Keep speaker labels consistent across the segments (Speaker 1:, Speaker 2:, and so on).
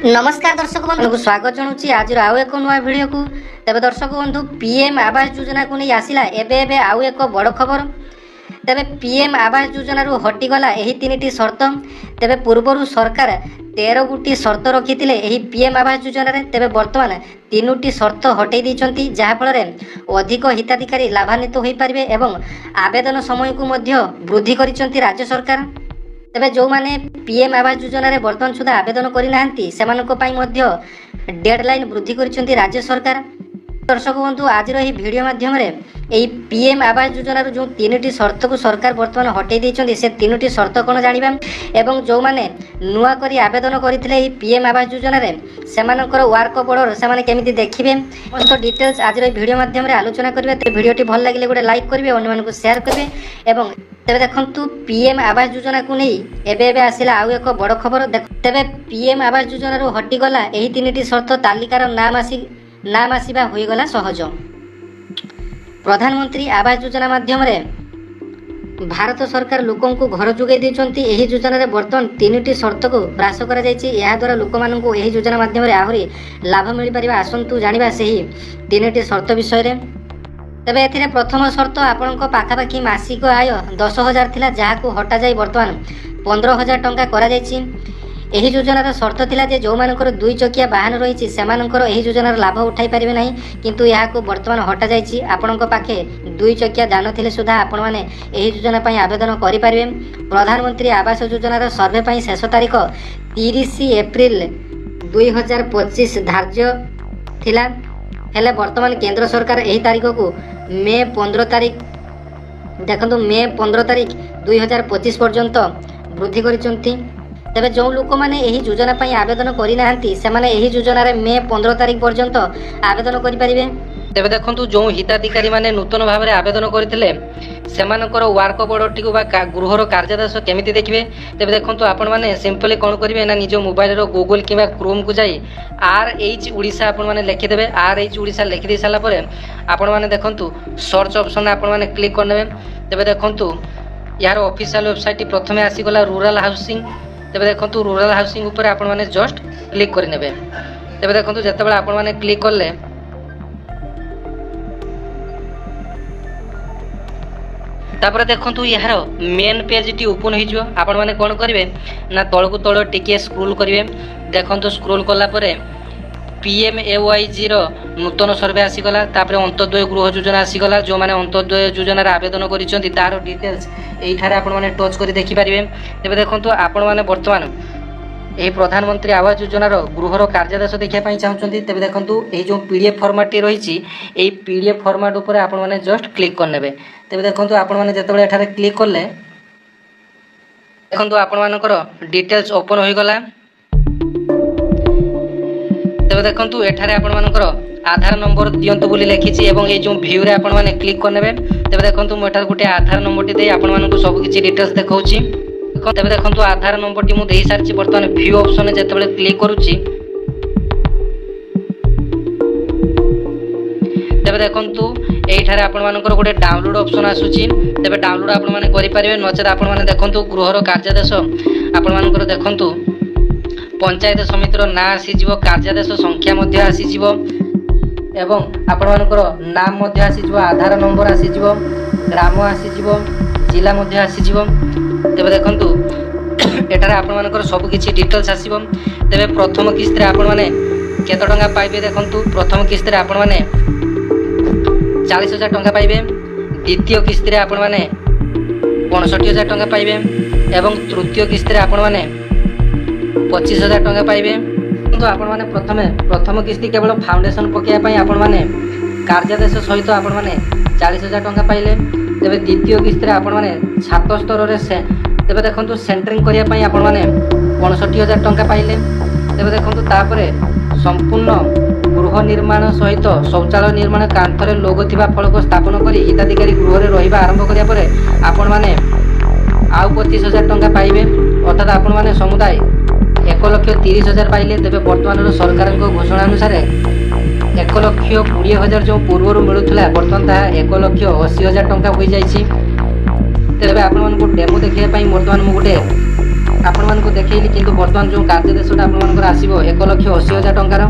Speaker 1: नमस्कार दर्शक बंधु को स्वागत जनाऊँ आज आउ एक नुआ भिडियो को। तेज दर्शक बंधु पीएम आवास योजना को नहीं आसला एबे आउ एक बड़ खबर। तेज पीएम आवास योजना हटिगला यही तीन शर्त। तेज पूर्वर सरकार 13 गोटी शर्त रखी पीएम आवास योजना रे। तेज बर्तमान 3टी शर्त हटई देइछंती जहाँफल अधिक हिताधिकारी लाभान्वित हो पारे एवं आवेदन समय को वृद्धि करिसंती राज्य सरकार। तेबे जो माने पीएम आवास योजना रे वर्तमान सुधा आवेदन करि नाहंती सेमानक पई मध्य डेडलाइन वृद्धि करिसंती राज्य सरकार। दर्शक बंधु आज रही वीडियो माध्यम रे एई पीएम आवास योजना रो जो 3टी शर्त को सरकार वर्तमान हटई देइछंती से 3टी शर्त कोन जानिबा एवं जो माने नुआ करी आवेदन करिथिले एई पीएम आवास योजना रे सेमानकर वर्क ऑर्डर सेमाने केमिति देखिबे समस्त डिटेल्स आज रही वीडियो माध्यम रे आलोचना करबे। ते वीडियोटी भल लागिले गोटे लाइक करबे अन्य मानकु शेयर करबे एवं तेबे देखंतु पीएम आवास योजना को नहीं एबे आसिला आउ एक बड़ खबर। तेबे पीएम आवास योजना रो हटिगला एही 3टी शर्त तालिकार नाम आसीबा होइगला सहज। प्रधानमंत्री आवास योजना माध्यम रे भारत सरकार लोकों को घर जोगाई देइछंती। एही योजना रे वर्तमान 3टी शर्त को ह्रास करा जायछि। या द्वारा लोक माननकु एही योजना माध्यम रे आहुरी लाभ मिलि परिबा। आसंतु जानिबा सेही 3टी शर्त विषय रे। तेबे एथिरे प्रथम शर्त आपणक पाखापाखि मासिक आय 10,000 थिला जहाकू हटा जाई वर्तमान 15,000 टंका करा जायछि। एही योजनार शर्त थिला जे जो मानकर 2 चकिया वाहन रहिछि सेमानकर एही योजनार लाभ उठाई परिबे नाही, किंतु याकू वर्तमान हटा जायछि। आपणक पाखे 2 चकिया जान थिले सुधा आपण माने एही योजना पई आवेदन करि परिबे। प्रधानमंत्री आवास योजनार सर्वे पई शेष तारीख 30 एप्रिल 2025 धार्य थिला। हेले वर्तमान केंद्र सरकार एही तारीख को मे 15 तारीख देखो मे 15 तारीख 2025 पर्यंत वृद्धि करिसंती। तेबे जो लोक माने एही योजना पई आवेदन करि नाहंती से माने एही योजना रे मे 15 तारीख पर्यंत आवेदन करि परिबे।
Speaker 2: तेबे देखंतु जो हिताधिकारी माने नूतन भाव में आवेदन करथिले सेमानकर वर्क ऑर्डर टिकु बा गृहर कार्यादेश केमिति देखिबे। तेबे देखंतु आपण माने सिंपली कोन करिवे ना निज मोबाइल रो गूगल किबा क्रोम को जाई RH उड़ीसा आपण माने लिखि देबे। RH उड़ीसा लिखि दे साला परे आपण माने देखंतु सर्च ऑप्शन आपण माने क्लिक करनेबे। तेबे देखंतु यार ऑफिशियल वेबसाइट प्रथमे आसी गला रूरल हाउसिंग। तेबे देखंतु रूरल हाउसिंग ऊपर आपण माने जस्ट क्लिक करनेबे। तेबे देखंतु जतबेला आपण माने क्लिक करले तापर देखंतु यार मेन पेज टी ओपन हो जिवो। आपण माने कोन करिवे ना तळकु तळ टिके स्क्रॉल करिवे। देखंतु स्क्रॉल करला परे PMAYG रो नूतन सर्वे आसी गला। तापर अंत्योदय गृह योजना आसी गला। जो माने अंत्योदय योजना रे आवेदन करिसंती तार डिटेल्स एई थारे आपण माने टच करि देखि परिवे। तेबे देखंतु आपण माने वर्तमान एही प्रधानमंत्री आवास योजना रो गृहर कार्यादेश देखिया पई चाहुचंती। तेबे देखंतु एही जो PDF फॉर्मेट टी रहिछि एही PDF फॉर्मेट ऊपर आपण माने जस्ट क्लिक करनेबे। तेबे देखंतु आपण माने जेतेबेले एठारे क्लिक करले देखंतु आपण मानकर डिटेल्स ओपन होई गला। तेबे देखंतु एठारे आपण मानकर आधार नंबर दियंतु बोली लिखिछि एवं ए जो व्यू रे आपण माने क्लिक करनेबे। तेबे देखंतु मो एठारे गुटे आधार नंबर टी दे आपण मानकु सब किछि डिटेल्स देखौछि। तेबे देखंतु आधार नंबर टी मु देई सारछि। वर्तमान व्यू ऑप्शन जेतेबेले क्लिक करूछि तेबे देखंतु एठारे आपण मानकर गुटे डाउनलोड ऑप्शन आसुछि। तेबे डाउनलोड आपण माने करि परिबे। नचेत आपण माने देखंतु गृहर कार्यादेश आपण मानकर देखंतु पंचायत समितिर ना आसी जिवो, कार्यादेश संख्या मध्ये आसी जिवो एवं आपण मानकर नाम मध्ये आसी जिवो, आधार नंबर आसी जिवो, ग्राम आसी जिवो, जिला मध्ये आसी जिवो। तेबे देखंतु एटारे आपण मानकर सब किछि डिटेल्स आसीबो। तेबे प्रथम किस्त रे आपण माने केतो टंका पाइबे। देखंतु प्रथम किस्त रे आपण माने 40,000 टंका पाइबे। द्वितीय किस्त रे आपण माने 65,000 टंका पाइबे एवं तृतीय किस्त रे आपण माने 25,000 टंका पाइबे। तो आपण माने प्रथम किस्ती केवल फाउंडेशन पकेया पई आपण माने कार्यादेश सहित आपण माने 40,000 टंका पाइले। तेबे द्वितीय किस्त रे आपण माने छात स्तर रे से तेबे देखंतु सेंटरिंग करिया पई आपण माने 65,000 टंका पाइले। तेबे देखंतु तापरे संपूर्ण गृह निर्माण सहित शौचालय निर्माण कांथरे लोगो थिबा फलक स्थापन करी हिताधिकारी गृह रे रहिबा आरंभ करिया परे आपण माने आउ 25,000 टंका पाइबे। अर्थात आपण माने समुदाय 1,30,000 पाइले। तेबे वर्तमान सरकार घोषणा अनुसार 1,20,000 जो पूर्व मिलूला बर्तमान ताहा 1,80,000 टंका हो जाइछि। तेबे आपण मानकु डेमो देखिया पई वर्तमान मु गुटे ଆପଣମାନଙ୍କୁ ଦେଖେଇଲି, କିନ୍ତୁ ବର୍ତ୍ତମାନ ଯେଉଁ କାର୍ଯ୍ୟାଦେଶଟା ଆପଣମାନଙ୍କର ଆସିବ 1,80,000 ଟଙ୍କାର।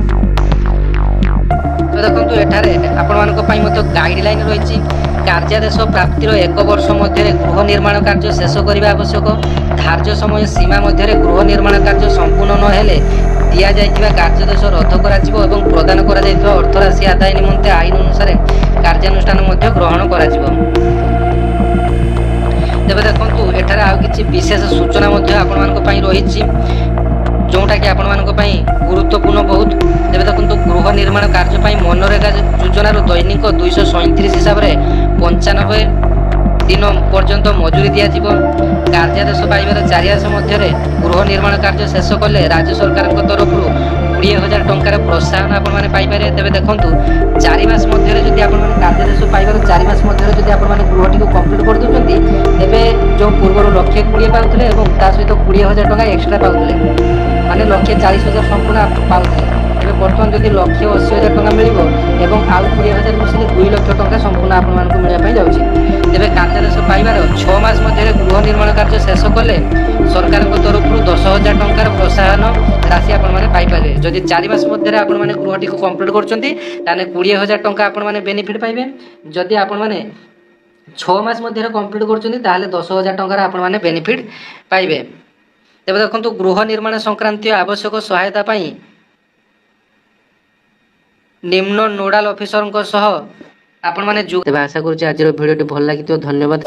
Speaker 2: ତ ଦେଖନ୍ତୁ ଏଠାରେ ଆପଣମାନଙ୍କ ପାଇଁ ମଧ୍ୟ ଗାଇଡ଼ଲାଇନ୍ ରହିଛି। କାର୍ଯ୍ୟାଦେଶ ପ୍ରାପ୍ତିର 1 ବର୍ଷ ମଧ୍ୟରେ ଗୃହ ନିର୍ମାଣ କାର୍ଯ୍ୟ ଶେଷ କରିବା ଆବଶ୍ୟକ। ଧାର୍ଯ୍ୟ ସମୟ ସୀମା ମଧ୍ୟରେ ଗୃହ ନିର୍ମାଣ କାର୍ଯ୍ୟ ସମ୍ପୂର୍ଣ୍ଣ ନହେଲେ ଦିଆଯାଇଥିବା କାର୍ଯ୍ୟାଦେଶ ରଦ୍ଦ କରାଯିବ ଏବଂ ପ୍ରଦାନ କରାଯାଇଥିବା ଅର୍ଥରାଶି ଆଦାୟ ନିମନ୍ତେ ଆଇନ ଅନୁସାରେ କାର୍ଯ୍ୟାନୁଷ୍ଠାନ ମଧ୍ୟ ଗ୍ରହଣ କରାଯିବ। ତେବେ ଦେଖନ୍ତୁ ଏଠାରେ ଆଉ କିଛି ବିଶେଷ ସୂଚନା ମଧ୍ୟ ଆପଣମାନଙ୍କ ପାଇଁ ରହିଛି, ଯେଉଁଟାକି ଆପଣମାନଙ୍କ ପାଇଁ ଗୁରୁତ୍ୱପୂର୍ଣ୍ଣ ବହୁତ। ତେବେ ଦେଖନ୍ତୁ ଗୃହ ନିର୍ମାଣ କାର୍ଯ୍ୟ ପାଇଁ ମନରେଗା ଯୋଜନାର ଦୈନିକ 237 ହିସାବରେ 95 ଦିନ ପର୍ଯ୍ୟନ୍ତ ମଜୁରୀ ଦିଆଯିବ। କାର୍ଯ୍ୟାଦେଶ ପାଇବାର 4 ମାସ ମଧ୍ୟରେ ଗୃହ ନିର୍ମାଣ କାର୍ଯ୍ୟ ଶେଷ କଲେ ରାଜ୍ୟ ସରକାରଙ୍କ ତରଫରୁ 20,000 ଟଙ୍କାର ପ୍ରୋତ୍ସାହନ ଆପଣମାନେ ପାଇପାରିବେ। ତେବେ ଦେଖନ୍ତୁ 4 ମାସ ମଧ୍ୟରେ ଯଦି ଆପଣମାନେ କାର୍ଯ୍ୟାଦେଶ ପାଇବାର 4 ମାସ ମଧ୍ୟରେ ଯଦି ଆପଣମାନେ ଗୃହଟିକୁ କମ୍ପ୍ଲିଟ୍ କରିଦେଉଛନ୍ତି, ତେବେ ଯେଉଁ ପୂର୍ବରୁ 1,20,000 ପାଉଥିଲେ ଏବଂ ତା ସହିତ 20,000 ଟଙ୍କା ଏକ୍ସଟ୍ରା ପାଉଥିଲେ, ମାନେ 1,40,000 ସମ୍ପୂର୍ଣ୍ଣ ପାଉଥିଲେ। ଏବେ ବର୍ତ୍ତମାନ ଯଦି 1,80,000 ଟଙ୍କା ମିଳିବ ଏବଂ ଆଉ 20,000 ମିଶିଲେ 2 ଲକ୍ଷ ଟଙ୍କା ସମ୍ପୂର୍ଣ୍ଣ ଆପଣମାନଙ୍କୁ ମିଳିବା ପାଇଁ ଯାଉଛି। ତେବେ କାର୍ଯ୍ୟାଦେଶ ପାଇବାର 6 ମାସ ମଧ୍ୟରେ ଗୃହ ନିର୍ମାଣ କାର୍ଯ୍ୟ ଶେଷ କଲେ ସରକାରଙ୍କ ତରଫରୁ 10,000 ଟଙ୍କାର ପ୍ରୋତ୍ସାହନ ରାଶି ଆପଣମାନେ ପାଇପାରିବେ। ଯଦି 4 ମାସ ମଧ୍ୟରେ ଆପଣମାନେ ଗୃହଟିକୁ କମ୍ପ୍ଲିଟ୍ କରୁଛନ୍ତି, ତାହେଲେ 20,000 ଟଙ୍କା ଆପଣମାନେ ବେନିଫିଟ୍ ପାଇବେ। ଯଦି ଆପଣମାନେ 6 ମାସ ମଧ୍ୟରେ କମ୍ପ୍ଲିଟ୍ କରୁଛନ୍ତି, ତାହେଲେ 10,000 ଟଙ୍କାର ଆପଣମାନେ ବେନିଫିଟ୍ ପାଇବେ। ତେବେ ଦେଖନ୍ତୁ ଗୃହ ନିର୍ମାଣ ସଂକ୍ରାନ୍ତୀୟ ଆବଶ୍ୟକ ସହାୟତା ପାଇଁ ନିମ୍ନ ନୋଡାଲ ଅଫିସରଙ୍କ ସହ ଆପଣମାନେ ତେବେ ଆଶା କରୁଛି ଆଜିର ଭିଡ଼ିଓଟି ଭଲ ଲାଗିଥିବ। ଧନ୍ୟବାଦ।